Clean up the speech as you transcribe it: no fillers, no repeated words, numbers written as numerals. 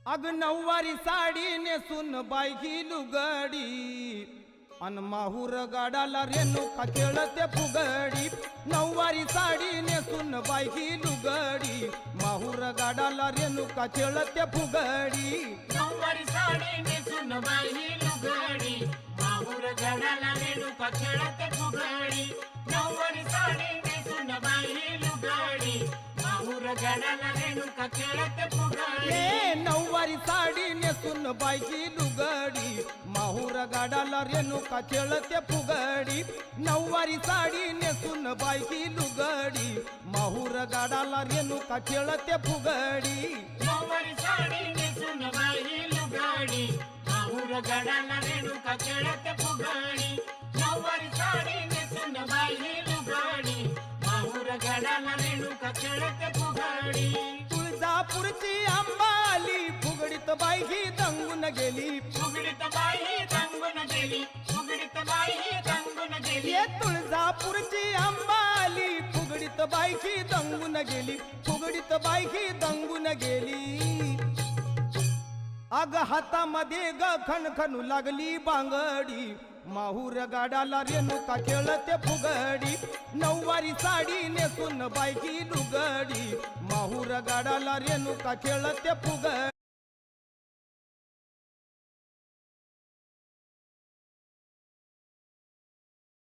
अग नऊवारी साडी नेसून बायकी लुगडी अन माहूर गाडाला रेणुका खेळते फुगडी। नऊवारी साडी नेसून बायकी लुगडी माहूर गाडाला रेणुका खेळते फुगडी। नऊवारी साडी नेसून बाई लुगडी माहूर गाडाला रेणुका खेळते फुगडी। नऊवारी साडी नेसून बाई लुगडी माहूर गाडाला रेणुका खेळते फुगडी। नऊवारी साडी नेसून बायकी लुगडी माहूर गाडाला रेणुका खेळते फुगडी। नऊवारी साडी नेसून बायकी लुगडी माहूर गाडाला रेणुका खेळते फुगडी। नऊवारी साडी नेसून बाई लुगडी माहूर गाडाला रेणुका खेळते फुगडी। नऊवारी साडी नेसून बाई लुगडी माहूर गाडाला रेणुका खेळते फुगडी। तुळजापूरची अंबाली फुगडीत बायकी दंगून गेली। फुगडीत बाई रंगून गेली फुगडीत बाई रंगून गेली। तुळजापूरची अंबाली फुगडीत बायकी दंगून गेली। फुगडीत बायकी दंगून गेली। अग हातामध्ये ग खणखणू लागली बांगडी माहूर गाडाला रेणुका खेळते फुगडी। नऊवारी साडी नेसून बायकी लुगडी माहूर गाडाला रेणुका खेळते फुगडी।